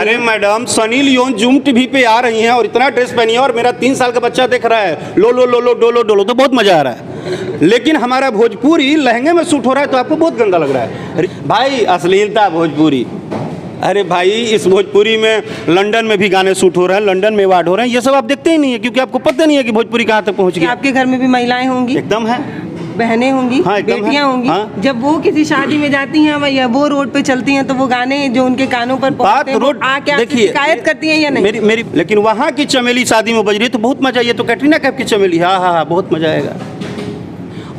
करती अरे हैं। Madam, Sunny Leone Zoom TV पे आ रही हैं और इतना ड्रेस पहनी है और मेरा 3 साल का बच्चा देख रहा है, लो लो लो लो डोलो डोलो, तो बहुत मजा आ रहा है। लेकिन हमारा भोजपुरी लहंगे में सूट हो रहा है तो आपको बहुत गंदा लग रहा है। अरे भाई, अश्लीलता भोजपुरी। अरे भाई, इस भोजपुरी में लंदन में भी गाने शूट हो रहे हैं, लंदन में अवार्ड हो रहे हैं, ये सब आप देखते ही नहीं है क्योंकि आपको पता नहीं है कि भोजपुरी कहाँ तक पहुँच कि गया। आपके घर में भी महिलाएं होंगी, एकदम है, बहनें होंगी, हाँ, एकदम बेटियां है। होंगी। हाँ। जब वो किसी शादी में जाती हैं या वो रोड पे चलती हैं तो वो गाने जो उनके कानों पर बात पहुंचते हैं, वो रोड आके आपसे देखिए, शिकायत करती हैं या नहीं? मेरी लेकिन वहाँ की चमेली शादी में बज रही है तो बहुत मजा। ये तो कैटरीना कैफ की चमेली, हाँ हाँ हाँ, बहुत मजा आएगा।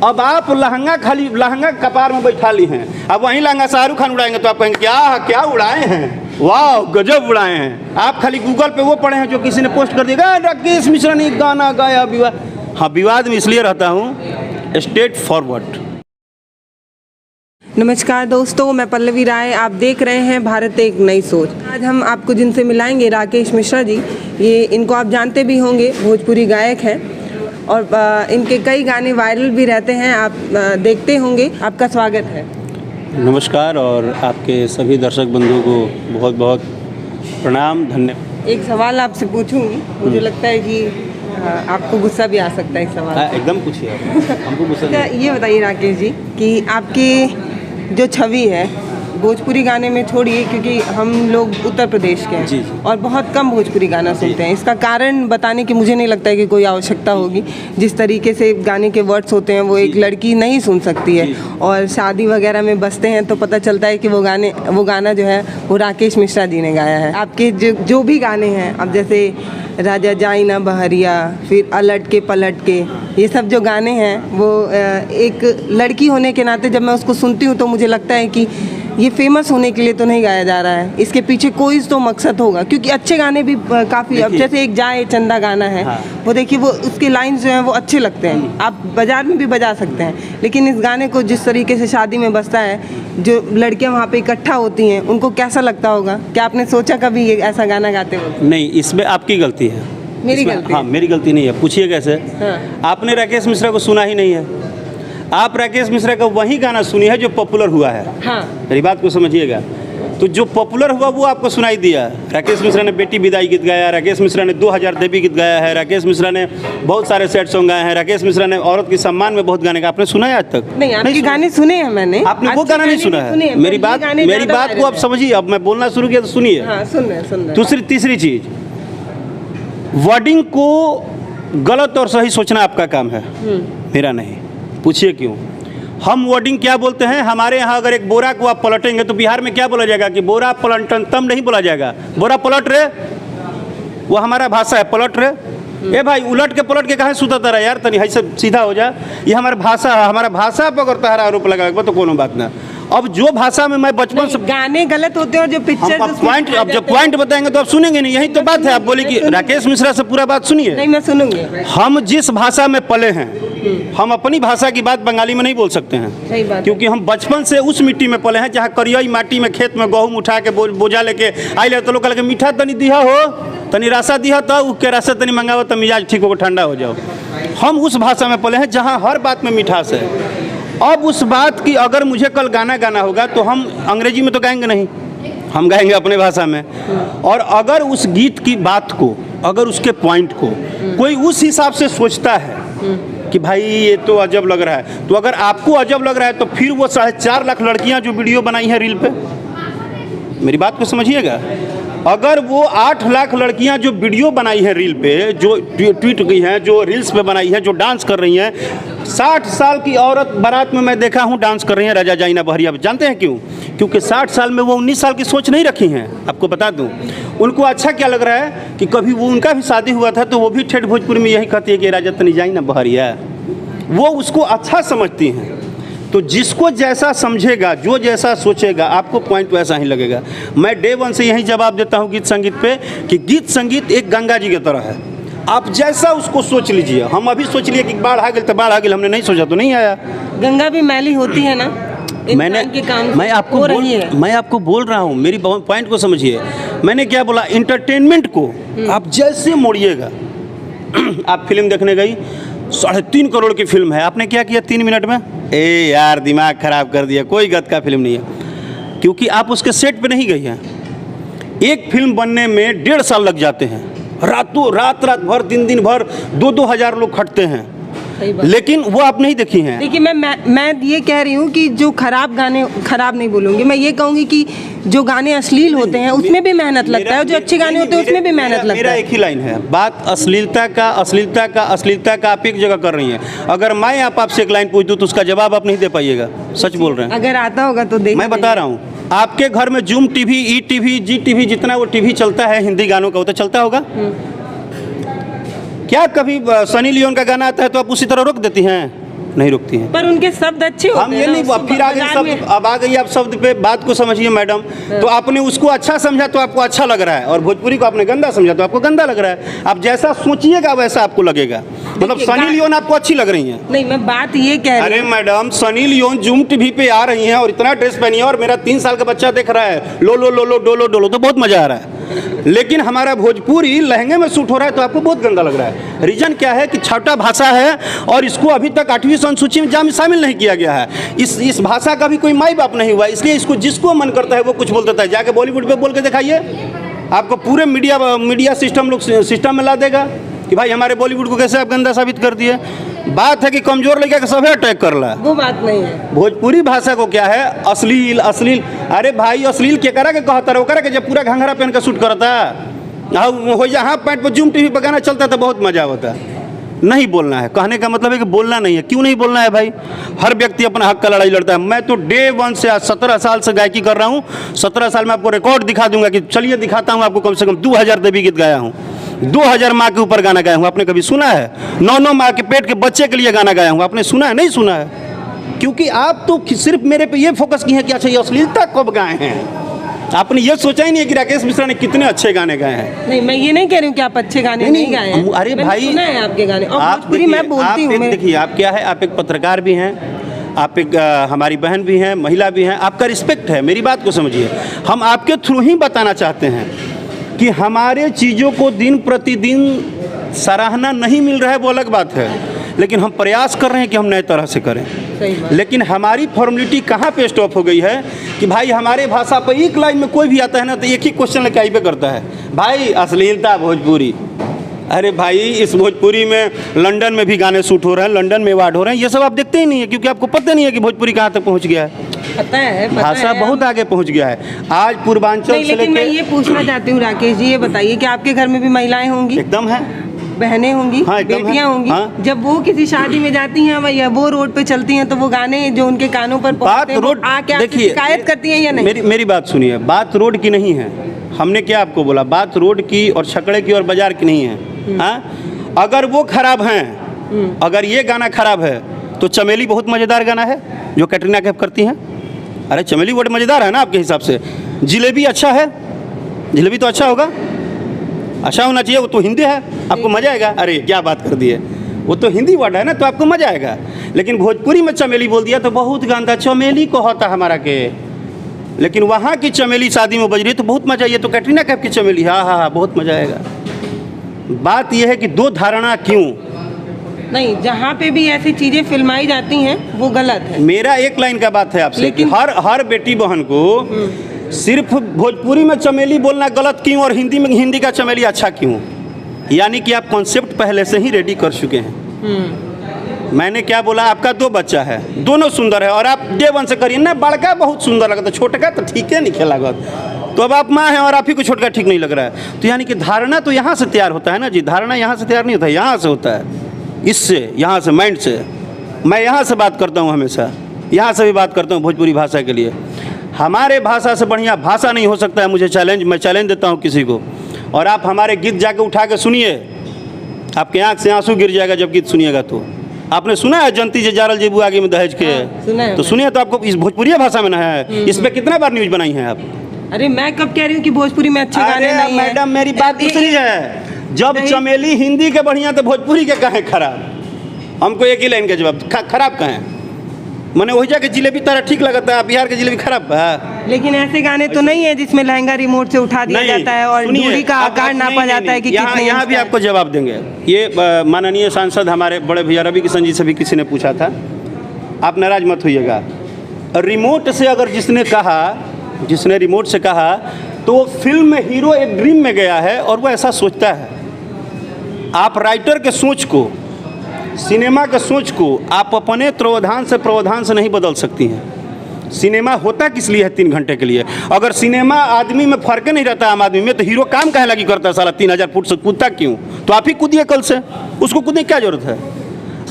अब आप लहंगा खाली लहंगा कपार में बैठा ली हैं, अब वहीं लहंगा शाहरुख खान उड़ाएंगे तो आप कहेंगे क्या क्या उड़ाए हैं, वाह गजब उड़ाए हैं। आप खाली गूगल पे वो पढ़े हैं जो किसी ने पोस्ट कर दिया, राकेश मिश्रा ने गाना गाया विवाद। हाँ, विवाद में इसलिए रहता हूँ स्ट्रेट फॉरवर्ड। नमस्कार दोस्तों, मैं पल्लवी राय, आप देख रहे हैं भारत एक नई सोच। आज हम आपको जिनसे मिलाएंगे राकेश मिश्रा जी। ये इनको आप जानते भी होंगे, भोजपुरी गायक हैं और इनके कई गाने वायरल भी रहते हैं, आप देखते होंगे। आपका स्वागत है। नमस्कार और आपके सभी दर्शक बंधुओं को बहुत बहुत प्रणाम, धन्यवाद। एक सवाल आपसे पूछूंगी, मुझे लगता है कि आपको गुस्सा भी आ सकता है इस सवाल से। एकदम पूछिए, हमको गुस्सा अच्छा, नहीं। ये बताइए राकेश जी कि आपकी जो छवि है भोजपुरी गाने में छोड़िए, क्योंकि हम लोग उत्तर प्रदेश के हैं जी, जी। और बहुत कम भोजपुरी गाना सुनते हैं। इसका कारण बताने की मुझे नहीं लगता है कि कोई आवश्यकता होगी। जिस तरीके से गाने के वर्ड्स होते हैं वो एक लड़की नहीं सुन सकती है, और शादी वगैरह में बजते हैं तो पता चलता है कि वो गाना जो है वो राकेश मिश्रा जी ने गाया है। आपके जो भी गाने हैं, अब जैसे राजा जाई ना बहरिया, फिर अलट के पलट के, ये सब जो गाने हैं वो एक लड़की होने के नाते जब मैं उसको सुनती हूँ तो मुझे लगता है कि ये फेमस होने के लिए तो नहीं गाया जा रहा है, इसके पीछे कोई तो मकसद होगा। क्योंकि अच्छे गाने भी काफ़ी, अब जैसे एक जाए चंदा गाना है, हाँ। वो देखिए, वो उसके लाइंस जो हैं वो अच्छे लगते हैं, आप बाजार में भी बजा सकते हैं। लेकिन इस गाने को जिस तरीके से शादी में बजता है, जो लड़कियां वहाँ पे इकट्ठा होती हैं, उनको कैसा लगता होगा? क्या आपने सोचा कभी ये ऐसा गाना गाते हुए? नहीं, इसमें आपकी गलती है। मेरी गलती? हाँ, मेरी गलती नहीं है। पूछिए कैसे? हाँ। आपने राकेश मिश्रा को सुना ही नहीं है। आप राकेश मिश्रा का वही गाना सुनी है जो पॉपुलर हुआ है। हाँ। मेरी बात को समझिएगा। तो जो पॉपुलर हुआ वो आपको सुनाई दिया। राकेश मिश्रा ने बेटी विदाई गीत गाया, राकेश मिश्रा ने 2000 देवी गीत गाया है, राकेश मिश्रा ने बहुत सारे सैड सॉन्ग गाए हैं, राकेश मिश्रा ने औरत के सम्मान में बहुत गाने गाए। आपने सुना है आज तक? नहीं, आपके गाने सुने हैं मैंने। आपने वो गाना नहीं सुना है। मेरी बात को आप समझिए। अब मैं बोलना शुरू किया तो सुनिए। हाँ, सुन रहे। दूसरी तीसरी चीज, वर्डिंग को गलत और सही सोचना आपका काम है, मेरा नहीं। पूछिए क्यों? हम वर्डिंग क्या बोलते हैं? हमारे यहाँ अगर एक बोरा को आप पलटेंगे तो बिहार में क्या बोला जाएगा कि बोरा पलटन तम नहीं बोला जाएगा, बोरा पलट रे। वो हमारा भाषा है, पलट रे। ए भाई, उलट के पलट के कहाँ सुता रहा यार, तनी ऐसे सीधा हो जा। ये हमारा भाषा है, हमारा भाषा पर अगर तहरा आरोप लगा तो कोनो बात ना। अब जो भाषा में मैं बचपन से, गाने गलत होते हैं और जो पिक्चर पॉइंट, अब जब पॉइंट बताएंगे तो आप सुनेंगे नहीं। यही तो बात है। आप बोले कि राकेश मिश्रा से पूरा बात सुनिए। नहीं, मैं सुनूंगी। हम जिस भाषा में पले हैं, हम अपनी भाषा की बात बंगाली में नहीं बोल सकते हैं। सही बात। क्योंकि हम बचपन से उस मिट्टी में पले हैं जहाँ करियाई माटी में खेत में गेहूँ उठा के बोझा लेके आइले तो लोग कहले मीठा तनी दिया हो, तनी रासा दिया तो के रासा तनी मंगाओ तो मिजाज ठीक हो, ठंडा हो जाओ। हम उस भाषा में पले हैं जहाँ हर बात में मिठास है। अब उस बात की अगर मुझे कल गाना होगा तो हम अंग्रेजी में तो गाएंगे नहीं, हम गाएंगे अपने भाषा में। और अगर उस गीत की बात को, अगर उसके पॉइंट को कोई उस हिसाब से सोचता है कि भाई ये तो अजब लग रहा है, तो अगर आपको अजब लग रहा है तो फिर वो 4.5 लाख लड़कियां जो वीडियो बनाई हैं रील पे, मेरी बात को समझिएगा। अगर वो 8 लाख लड़कियां जो वीडियो बनाई है रील पे, जो ट्वीट की हैं, जो रील्स पे बनाई है, जो डांस कर रही हैं, 60 साल की औरत बारात में मैं देखा हूँ डांस कर रही हैं राजा जाइना बहरिया। जानते हैं क्यों? क्योंकि 60 साल में वो 19 साल की सोच नहीं रखी हैं। आपको बता दूं, उनको अच्छा क्या लग रहा है कि कभी वो उनका भी शादी हुआ था तो वो भी ठेठ भोजपुरी में यही कहती है कि राजा तनी जाइना बहरिया। वो उसको अच्छा समझती हैं। तो जिसको जैसा समझेगा, जो जैसा सोचेगा, आपको पॉइंट वैसा ही लगेगा। मैं डे वन से यही जवाब देता हूँ गीत संगीत पे कि गीत संगीत एक गंगा जी की तरह है। आप जैसा उसको सोच लीजिए। हम अभी सोच लिए कि बाढ़ आ गई तो बाढ़ आ गई, हमने नहीं सोचा तो नहीं आया। गंगा भी मैली होती है ना, मैं आपको बोल रहा हूँ, मेरी पॉइंट को समझिए। मैंने क्या बोला? इंटरटेनमेंट को आप जैसे मोड़िएगा। आप फिल्म देखने गई, 3.5 करोड़ की फिल्म है, आपने क्या किया 3 मिनट में? ए यार, दिमाग खराब कर दिया। कोई गत का फिल्म नहीं है, क्योंकि आप उसके सेट पे नहीं गई हैं। एक फिल्म बनने में 1.5 साल लग जाते हैं, रात भर दिन भर 2-2 हज़ार लोग खटते हैं, लेकिन वो आप नहीं देखी हैं। देखिए मैं ये कह रही हूँ कि जो खराब गाने, खराब नहीं बोलूँगी, मैं ये कहूँगी कि जो गाने अश्लील होते हैं उसमें भी मेहनत लगता है, और जो अच्छे गाने होते हैं उसमें भी मेहनत लगता है। मेरा एक ही लाइन है, बात अश्लीलता का आप एक जगह कर रही हैं। अगर मैं आपसे एक लाइन पूछ दूँ तो उसका जवाब आप नहीं दे पाइएगा, सच बोल रहे हैं। अगर आता होगा तो देख, मैं बता रहा हूँ, आपके घर में जूम टीवी, ई टीवी, जी टीवी, जितना वो टीवी चलता है हिंदी गानों का, वो तो चलता होगा। क्या कभी सनी लियोन का गाना आता है तो आप उसी तरह रोक देती हैं? नहीं रुकती हैं। पर उनके शब्द अच्छे होते हैं। हम ये नहीं, फिर आगे शब्द, अब आ गई आप शब्द पे, बात को समझिए मैडम। तो आपने उसको अच्छा समझा तो आपको अच्छा लग रहा है, और भोजपुरी को आपने गंदा समझा तो आपको गंदा लग रहा है। आप जैसा सोचिएगा वैसा आपको लगेगा। मतलब सनी लियोन आपको अच्छी लग रही है? नहीं, मैं बात ये कह रही हूँ। अरे madam, Sunny Leone Zoom TV पे आ रही हैं और इतना ड्रेस पहनी है और मेरा 3 साल का बच्चा देख रहा है, लो लो लो लो डोलो डोलो, तो बहुत मजा आ रहा है। लेकिन हमारा भोजपुरी लहंगे में सूट हो रहा है तो आपको बहुत गंदा लग रहा है। रीजन क्या है कि छोटा भाषा है और इसको अभी तक 8वीं अनुसूची में शामिल नहीं किया गया है। इस भाषा का भी कोई माई बाप नहीं हुआ, इसलिए इसको जिसको मन करता है वो कुछ बोल देता है। जाके बॉलीवुड पे बोल के दिखाइए, आपको पूरे मीडिया सिस्टम में ला देगा कि भाई हमारे बॉलीवुड को कैसे आप गंदा साबित कर दिए। बात है कि कमजोर लड़का के सभी अटैक कर रहा है, वो बात नहीं है। भोजपुरी भाषा को क्या है, अश्लील। अरे भाई, अश्लील क्या करा के कहता रहा, वो करा के जब पूरा घंघरा पहन के शूट करता हो, यहाँ पैंट पर जूम टीवी पर गाना चलता था, बहुत मजा होता। नहीं बोलना है, कहने का मतलब है कि बोलना नहीं है। क्यों नहीं बोलना है भाई? हर व्यक्ति अपना हक का लड़ाई लड़ता है। मैं तो डे 1 से आज 17 साल से गायकी कर रहा हूँ। 17 साल में आपको रिकॉर्ड दिखा दूंगा कि चलिए दिखाता हूँ आपको, कम से कम 2000 देवी गीत गाया हूँ, 2000 माँ के ऊपर गाना गाया हूँ। आपने कभी सुना है? 9 माँ के पेट के बच्चे के लिए गाना गाया हूँ, आपने सुना है? नहीं सुना है, क्योंकि आप तो सिर्फ मेरे पे ये फोकस की है कि अच्छा ये अश्लीलता कब गाए हैं। आपने ये सोचा ही नहीं है कि राकेश मिश्रा ने कितने अच्छे गाने गाए हैं। नहीं, मैं ये नहीं कह रही हूँ कि आप अच्छे गाने नहीं गाए हैं। अरे भाई, सुना है आपके गाने, और भोजपुरी मैं बोलती हूँ। देखिए, आप क्या है, आप एक पत्रकार भी हैं, आप एक हमारी बहन भी हैं, महिला भी हैं, आपका रिस्पेक्ट है। मेरी बात को समझिए, हम आपके थ्रू ही बताना चाहते हैं कि हमारे चीज़ों को दिन प्रतिदिन सराहना नहीं मिल रहा है, वो अलग बात है, लेकिन हम प्रयास कर रहे हैं कि हम नए तरह से करें। लेकिन हमारी फॉर्मेलिटी कहाँ पे स्टॉप हो गई है कि भाई हमारे भाषा पर एक लाइन में कोई भी आता है ना तो एक ही क्वेश्चन लेके आई पे करता है, भाई अश्लीलता भोजपुरी। अरे भाई, इस भोजपुरी में लंदन में भी गाने शूट हो रहे हैं, लंदन में अवार्ड हो रहे हैं, ये सब आप देखते ही नहीं है, क्योंकि आपको पता नहीं है कि भोजपुरी कहाँ तक पहुँच गया है। पता है, भाषा बहुत आगे पहुँच गया है। आज पूर्वांचल से लेकिन मैं ये पूछना चाहती हूँ राकेश जी, ये बताइए कि आपके घर में भी महिलाएं होंगी? एकदम है, बहनें होंगी, हाँ, बेटियां होंगी। हाँ। जब वो किसी शादी में जाती हैं या वो रोड पे चलती हैं तो वो गाने जो उनके कानों पर पहुंचते हैं, वो आके आपसे शिकायत करती हैं या नहीं? मेरी बात सुनिए, बात रोड की नहीं है। हमने क्या आपको बोला, बात रोड की और छकड़े की और बाजार की नहीं है। हाँ, अगर वो खराब हैं, अगर ये गाना खराब है तो चमेली बहुत मज़ेदार गाना है जो कैटरीना कैफ करती हैं। अरे चमेली बहुत मज़ेदार है ना आपके हिसाब से। जिलेबी अच्छा है, जिलेबी तो अच्छा होगा, अच्छा होना चाहिए, वो तो हिंदी है, आपको मजा आएगा। अरे क्या बात कर दी है, वो तो हिंदी वर्ड है ना, तो आपको मजा आएगा। लेकिन भोजपुरी में चमेली बोल दिया तो बहुत गंदा, चमेली को होता हमारा के, लेकिन वहाँ की चमेली शादी में बज रही है तो बहुत मजा। ये तो कैटरीना कैफ की चमेली, हाँ हाँ हाँ, बहुत मजा आएगा। बात यह है कि दो धारणा क्यों नहीं, जहाँ पे भी ऐसी चीजें फिल्माई जाती हैं वो गलत है। मेरा एक लाइन का बात है आपसे कि हर बेटी बहन को सिर्फ भोजपुरी में चमेली बोलना गलत क्यों और हिंदी का चमेली अच्छा क्यों? यानी कि आप कॉन्सेप्ट पहले से ही रेडी कर चुके हैं। मैंने क्या बोला, आपका 2 बच्चा है, दोनों सुंदर है, और आप डे 1 से करिए ना, बड़का बहुत सुंदर लगा, तो छोटका तो ठीक है नहीं खेला गया, तो अब आप माँ हैं और आप ही को छोटका ठीक नहीं लग रहा है। तो यानी कि धारणा तो यहाँ से तैयार होता है ना जी, धारणा यहाँ से तैयार नहीं होता है, यहाँ से होता है, इससे, यहाँ से, माइंड से। मैं यहाँ से बात करता हूँ, हमेशा यहाँ से भी बात करता हूँ भोजपुरी भाषा के लिए। हमारे भाषा से बढ़िया भाषा नहीं हो सकता है, मैं चैलेंज देता हूँ किसी को। और आप हमारे गीत जाके उठा के सुनिए, आपके आँख से आंसू गिर जाएगा जब गीत सुनिएगा। तो आपने सुना है जनती जे जारल जेबू आगे में दहेज के? हाँ, तो सुनिए, तो आपको इस भोजपुरी भाषा में ना है, इस पर कितना बार न्यूज बनाई है आप? अरे मैं कब कह रही हूँ कि भोजपुरी में अच्छे गाने नहीं हैं? मैडम मेरी बात दूसरी है, जब चमेली हिंदी के बढ़िया तो भोजपुरी के कहें खराब? हमको एक ही लाइन का जवाब, खराब कहें? मैंने वही जाके जिलेबी तारा ठीक लगता है, बिहार के जिलेबी खराब है। लेकिन ऐसे गाने तो नहीं है जिसमें लहंगा रिमोट से उठा दिया जाता है और दूरी का आकार नापा जाता है कि कितने। यहाँ भी आपको जवाब देंगे। ये माननीय सांसद हमारे बड़े भैया रवि किशन जी से भी किसी ने पूछा था, आप नाराज मत होइएगा। रिमोट से अगर जिसने रिमोट से कहा तो फिल्म में हीरो एक ड्रीम में गया है और वो ऐसा सोचता है। आप राइटर के सोच को, सिनेमा के सोच को आप अपने प्रावधान से नहीं बदल सकती हैं। सिनेमा होता किस लिए है? 3 घंटे के लिए। अगर सिनेमा आदमी में फर्क नहीं रहता आम आदमी में, तो हीरो काम काहे लगी करता है साला 3000 फुट से कूदता क्यों? तो आप ही कूदिए कल से, उसको कूदने की क्या जरूरत है?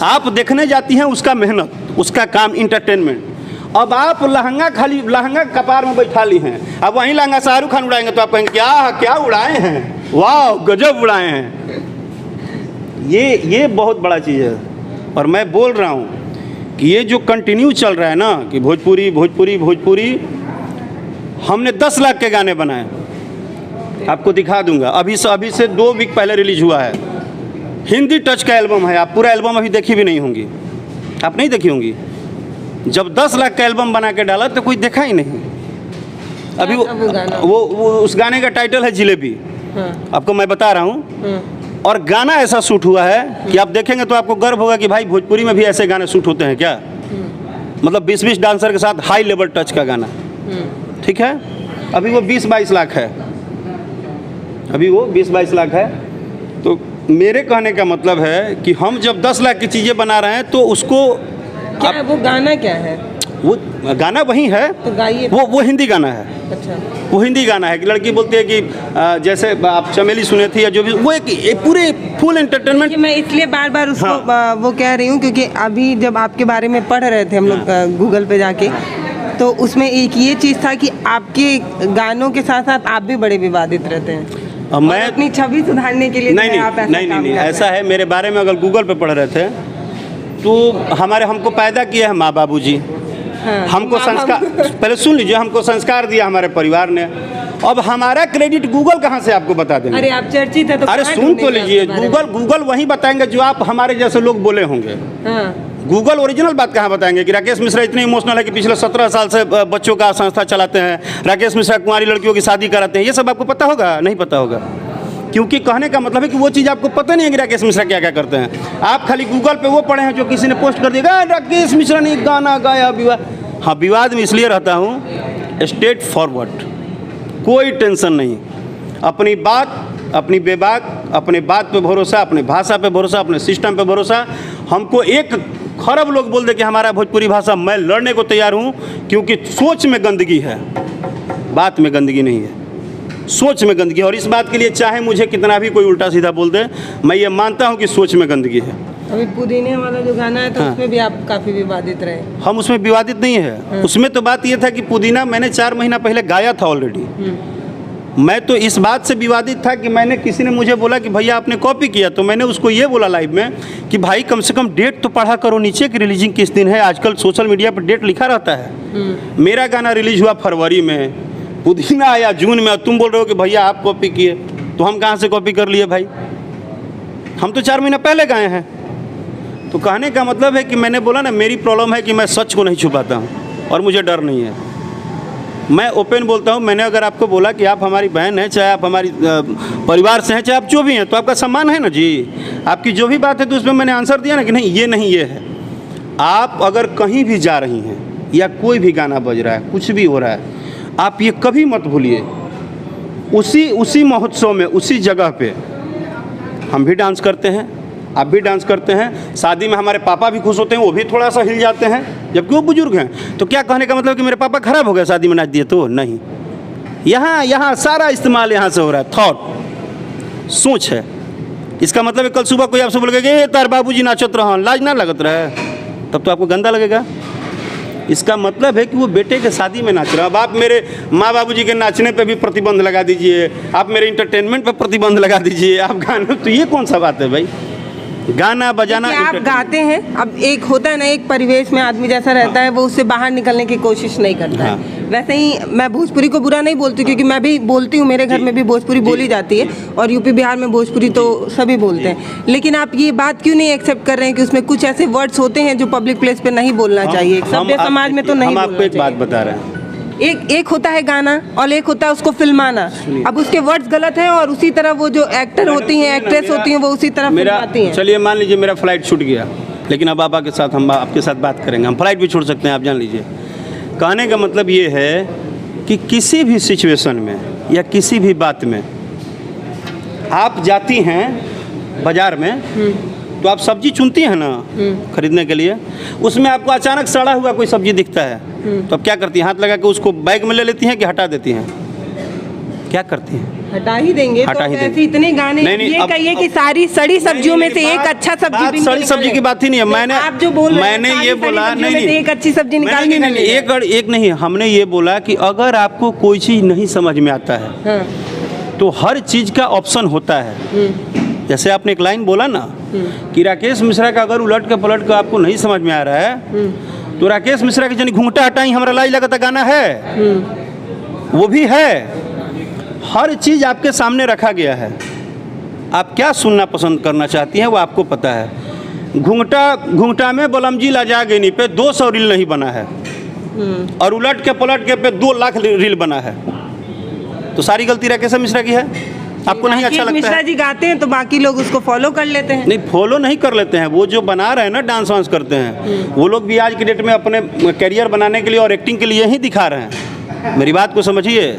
आप देखने जाती हैं उसका मेहनत, उसका काम इंटरटेनमेंट। अब आप लहंगा कपार में बैठा ली हैं, अब वहीं लहंगा शाहरुख खान उड़ाएंगे तो आप कहेंगे क्या उड़ाए हैं, वाह गजब उड़ाए हैं। ये बहुत बड़ा चीज़ है। और मैं बोल रहा हूँ कि ये जो कंटिन्यू चल रहा है ना कि भोजपुरी, हमने 10 लाख के गाने बनाए, आपको दिखा दूंगा। अभी से 2 वीक पहले रिलीज हुआ है, हिंदी टच का एल्बम है। आप पूरा एल्बम अभी देखी भी नहीं होंगी, आप नहीं देखी होंगी। जब 10 लाख का एल्बम बना के डाला तो कोई देखा ही नहीं। अभी वो उस गाने का टाइटल है जिलेबी। आपको मैं बता रहा हूँ। और गाना ऐसा शूट हुआ है कि आप देखेंगे तो आपको गर्व होगा कि भाई भोजपुरी में भी ऐसे गाने शूट होते हैं क्या। मतलब 20-20 डांसर के साथ हाई लेवल टच का गाना, ठीक है। अभी वो 20-22 लाख है, अभी वो 20-22 लाख है। तो मेरे कहने का मतलब है कि हम जब 10 लाख की चीज़ें बना रहे हैं तो उसको क्या वो गाना क्या है? वो गाना वही है तो गाइए। वो हिंदी गाना है। अच्छा, वो हिंदी गाना है कि लड़की बोलती है कि जैसे आप चमेली सुने थी या जो भी, वो एक पूरे फुल एंटरटेनमेंट। मैं इसलिए बार उसको वो कह रही हूँ क्योंकि अभी जब आपके बारे में पढ़ रहे थे हम लोग गूगल पे जाके, तो उसमें एक ये चीज़ था कि आपके गानों के साथ साथ आप भी बड़े विवादित रहते हैं। मैं अपनी छवि सुधारने के लिए नहीं, ऐसा है। मेरे बारे में अगर गूगल पे पढ़ रहे थे तो हमको पैदा किया है माँ बाबूजी। हमको संस्कार, पहले सुन लीजिए, हमको संस्कार दिया हमारे परिवार ने। अब हमारा क्रेडिट गूगल कहाँ से आपको बता देंगे? अरे आप चर्चित है तो अरे सुन तो लीजिए, गूगल वही बताएंगे जो आप हमारे जैसे लोग बोले होंगे। गूगल ओरिजिनल बात कहाँ बताएंगे कि राकेश मिश्रा इतने इमोशनल है कि पिछले 17 साल से बच्चों का संस्था चलाते हैं, राकेश मिश्रा कुंवारी लड़कियों की शादी कराते हैं। ये सब आपको पता होगा? नहीं पता होगा, क्योंकि कहने का मतलब है कि वो चीज़ आपको पता नहीं है कि राकेश मिश्रा क्या क्या करते हैं। आप खाली गूगल पे वो पढ़े हैं जो किसी ने पोस्ट कर दिया, राकेश मिश्रा ने गाना गाया विवाद। हाँ, विवाद में इसलिए रहता हूँ स्ट्रेट फॉरवर्ड, कोई टेंशन नहीं। अपनी बात, अपनी बेबाक, अपने बात पे भरोसा, अपने भाषा पे भरोसा, अपने सिस्टम पे भरोसा। हमको 1 खरब लोग बोल दे कि हमारा भोजपुरी भाषा, मैं लड़ने को तैयार हूँ, क्योंकि सोच में गंदगी है, बात में गंदगी नहीं है, सोच में गंदगी है। और इस बात के लिए चाहे मुझे कितना भी कोई उल्टा सीधा बोल दे, मैं ये मानता हूँ कि सोच में गंदगी है। अभी पुदीने वाला जो गाना है तो उसमें भी आप काफ़ी विवादित रहे। हम उसमें विवादित नहीं है। उसमें तो बात ये था कि पुदीना मैंने 4 महीना पहले गाया था ऑलरेडी। मैं तो इस बात से विवादित था कि मैंने, किसी ने मुझे बोला कि भैया आपने कॉपी किया, तो मैंने उसको ये बोला लाइव में कि भाई कम से कम डेट तो पढ़ा करो नीचे की, रिलीजिंग किस दिन है। आजकल सोशल मीडिया पर डेट लिखा रहता है। मेरा गाना रिलीज हुआ फरवरी में, पुदीना आया जून में, तुम बोल रहे हो कि भैया आप कॉपी किए। तो हम कहाँ से कॉपी कर लिए भाई? हम तो 4 महीना पहले गाए हैं। तो कहने का मतलब है कि मैंने बोला ना, मेरी प्रॉब्लम है कि मैं सच को नहीं छुपाता हूँ और मुझे डर नहीं है। मैं ओपन बोलता हूँ। मैंने अगर आपको बोला कि आप हमारी बहन हैं, चाहे आप हमारी परिवार से हैं, चाहे आप जो भी हैं, तो आपका सम्मान है ना जी। आपकी जो भी बात है तो उसमें मैंने आंसर दिया ना कि नहीं ये है। आप अगर कहीं भी जा रही हैं या कोई भी गाना बज रहा है, कुछ भी हो रहा है, आप ये कभी मत भूलिए, उसी महोत्सव में, उसी जगह पे हम भी डांस करते हैं, आप भी डांस करते हैं। शादी में हमारे पापा भी खुश होते हैं, वो भी थोड़ा सा हिल जाते हैं, जबकि वो बुजुर्ग हैं। तो क्या कहने का मतलब कि मेरे पापा खराब हो गए शादी में नाच दिए? तो नहीं, यहाँ सारा इस्तेमाल यहाँ से हो रहा है, थॉट, सोच है। इसका मतलब है कल सुबह कोई आपसे बोलेगा कि तार बाबूजी नाचत रहा, लाज ना लगत रहा है, तब तो आपको गंदा लगेगा। इसका मतलब है कि वो बेटे के शादी में नाच रहा है। अब आप मेरे माँ बाबूजी के नाचने पे भी प्रतिबंध लगा दीजिए, आप मेरे इंटरटेनमेंट पे प्रतिबंध लगा दीजिए, आप गाने, तो ये कौन सा बात है भाई? गाना बजाना आप गाते हैं। अब एक होता है ना, एक परिवेश में आदमी जैसा रहता है वो उससे बाहर निकलने की कोशिश नहीं करता है। वैसे ही मैं भोजपुरी को बुरा नहीं बोलती, क्योंकि मैं भी बोलती हूँ, मेरे घर में भी भोजपुरी बोली जाती है और यूपी बिहार में भोजपुरी तो सभी बोलते हैं। लेकिन आप ये बात क्यों नहीं एक्सेप्ट कर रहे हैं कि उसमें कुछ ऐसे वर्ड्स होते हैं जो पब्लिक प्लेस पे नहीं बोलना चाहिए? सभ्य समाज में तो नहीं। हम आपको एक बात बता रहे हैं, एक होता है गाना और एक होता है उसको फिल्माना। अब उसके वर्ड्स गलत हैं और उसी तरह वो जो एक्टर होती हैं, एक्ट्रेस होती हैं, वो उसी तरह फिल्माती हैं। चलिए मान लीजिए मेरा फ्लाइट छूट गया, लेकिन अब पापा के साथ हम आपके साथ बात करेंगे, हम फ्लाइट भी छोड़ सकते हैं, आप जान लीजिए। कहने का मतलब ये है कि किसी भी सिचुएशन में या किसी भी बात में, आप जाती हैं बाजार में तो आप सब्जी चुनती हैं ना खरीदने के लिए, उसमें आपको अचानक सड़ा हुआ कोई सब्जी दिखता है तो आप क्या करती हैं? हाथ लगा के उसको बैग में ले लेती हैं कि हटा देती हैं? क्या करती हैं? हटा ही देंगे। हटा तो ही ऐसे देंगे। इतने गाने नहीं, ये अब- कहिए कि सारी सड़ी सब्जियों में से एक अच्छा सब्जी भी सड़ी सब्जी की बात ही नहीं है। मैंने आप जो बोल रहे हैं, मैंने सारी ये सड़ी बोला सब्जियों नहीं में से नहीं एक अच्छी सब्जी निकाल नहीं के नहीं नहीं, एक नहीं, हमने ये बोला कि अगर आपको कोई चीज़ नहीं समझ में आता है हाँ। तो हर चीज़ का ऑप्शन होता है। जैसे आपने एक लाइन बोला ना कि राकेश मिश्रा का अगर उलट के पलट के आपको नहीं समझ में आ रहा है तो राकेश मिश्रा की जनी घूंघटा हटाई हमारा लाई लगता गाना है, वो भी है। हर चीज़ आपके सामने रखा गया है, आप क्या सुनना पसंद करना चाहती हैं वो आपको पता है। घूंघटा में बलमजी लाजागिनी पे 200 रील नहीं बना है और उलट के पलट के पे 2 लाख रील बना है, तो सारी गलती राकेश मिश्रा की है। आपको नहीं अच्छा लगता मिश्रा है? जी गाते हैं तो बाकी लोग उसको फॉलो कर लेते हैं। नहीं, फॉलो नहीं कर लेते हैं, वो जो बना रहे हैं ना, डांस वांस करते हैं, वो लोग भी आज की डेट में अपने करियर बनाने के लिए और एक्टिंग के लिए ही दिखा रहे हैं। मेरी बात को समझिए,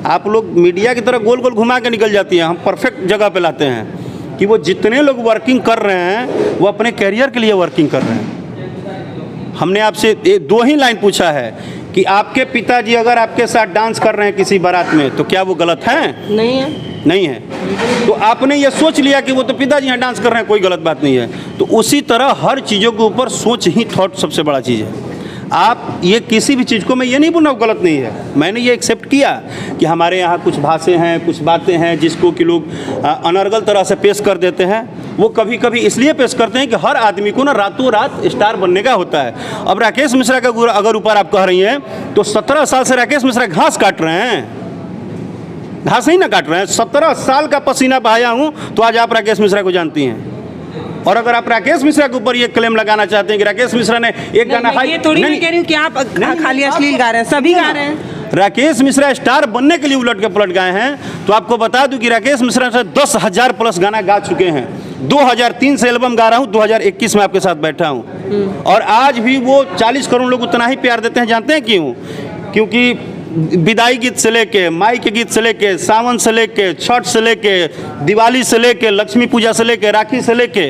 आप लोग मीडिया की तरह गोल गोल घुमा के निकल जाती हैं, हम परफेक्ट जगह पे लाते हैं कि वो जितने लोग वर्किंग कर रहे हैं वो अपने करियर के लिए वर्किंग कर रहे हैं। हमने आपसे 2 ही लाइन पूछा है कि आपके पिताजी अगर आपके साथ डांस कर रहे हैं किसी बारात में तो क्या वो गलत हैं? नहीं है। नहीं है। तो आपने ये सोच लिया कि वो तो पिताजी यहाँ डांस कर रहे हैं, कोई गलत बात नहीं है। तो उसी तरह हर चीज़ों के ऊपर सोच ही थॉट सबसे बड़ा चीज़ है। आप ये किसी भी चीज़ को, मैं ये नहीं बोल रहा हूँ गलत नहीं है, मैंने ये एक्सेप्ट किया कि हमारे यहाँ कुछ भाषाएं हैं, कुछ बातें हैं जिसको कि लोग अनर्गल तरह से पेश कर देते हैं। वो कभी कभी इसलिए पेश करते हैं कि हर आदमी को ना रातों रात स्टार बनने का होता है। अब राकेश मिश्रा का अगर ऊपर आप कह रही हैं तो 17 साल से राकेश मिश्रा घास काट रहे हैं, घास ही ना काट रहे हैं। 17 साल का पसीना बहाया हूँ तो आज आप राकेश मिश्रा को जानती हैं। और अगर आप राकेश मिश्रा के ऊपर ये क्लेम लगाना चाहते हैं कि राकेश मिश्रा ने एक गाना नहीं, ये थोड़ी मैं कह रही हूँ कि आप खाली अश्लील गा रहे हैं, सभी गा रहे हैं। राकेश मिश्रा स्टार बनने के लिए उलट के पलट गए हैं। तो आपको बता दूं कि राकेश मिश्रा से 10,000 प्लस गाना गा चुके हैं। 2003 से एल्बम गा रहा हूँ, 2021 में आपके साथ बैठा हूँ और आज भी वो 40 करोड़ लोग उतना ही प्यार देते हैं। जानते हैं क्यों? क्योंकि विदाई गीत से लेके, माई के गीत से लेके, सावन से लेके, छठ से लेके, दिवाली से लेके, लक्ष्मी पूजा से लेके, राखी से लेके,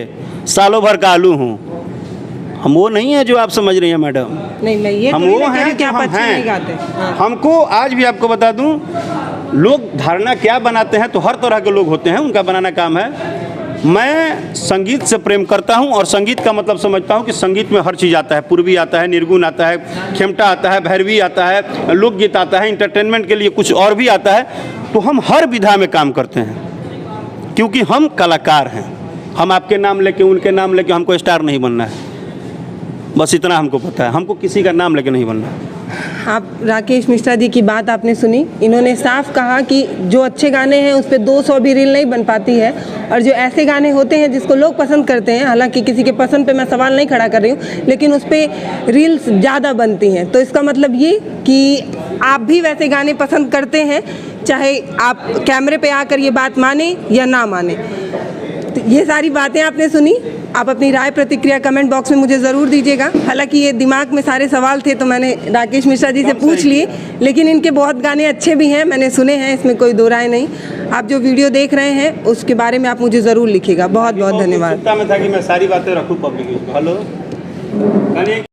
सालों भर का आलू हूँ। हम वो नहीं है जो आप समझ रही हैं मैडम। नहीं, मैं ये हम थोड़ी वो ना कह रही हैं हूँ कि जो आप हम अच्छे नहीं गाते। हैं। हाँ। हमको आज भी आपको बता दूं, लोग धारणा क्या बनाते हैं, तो हर तरह के लोग होते हैं, उनका बनाना काम है। मैं संगीत से प्रेम करता हूं और संगीत का मतलब समझता हूं कि संगीत में हर चीज़ आता है। पूर्वी आता है, निर्गुण आता है, खेमटा आता है, भैरवी आता है, लोकगीत आता है, इंटरटेनमेंट के लिए कुछ और भी आता है। तो हम हर विधा में काम करते हैं क्योंकि हम कलाकार हैं। हम आपके नाम लेके, उनके नाम लेके हमको स्टार नहीं बनना है, बस इतना हमको पता है। हमको किसी का नाम लेके नहीं बनना है। आप राकेश मिश्रा जी की बात आपने सुनी, इन्होंने साफ कहा कि जो अच्छे गाने हैं उस पर 200 भी रील नहीं बन पाती है और जो ऐसे गाने होते हैं जिसको लोग पसंद करते हैं, हालांकि किसी के पसंद पे मैं सवाल नहीं खड़ा कर रही हूँ, लेकिन उस पर रील्स ज़्यादा बनती हैं। तो इसका मतलब ये कि आप भी वैसे गाने पसंद करते हैं, चाहे आप कैमरे पे आकर ये बात माने या ना माने। तो ये सारी बातें आपने सुनी। आप अपनी राय प्रतिक्रिया कमेंट बॉक्स में मुझे ज़रूर दीजिएगा। हालांकि ये दिमाग में सारे सवाल थे तो मैंने राकेश मिश्रा जी से पूछ लिए, लेकिन इनके बहुत गाने अच्छे भी हैं, मैंने सुने हैं, इसमें कोई दो राय नहीं। आप जो वीडियो देख रहे हैं उसके बारे में आप मुझे ज़रूर लिखिएगा। बहुत बहुत धन्यवाद। में था कि मैं सारी बातें रखूँ पब्लिक। हेलो।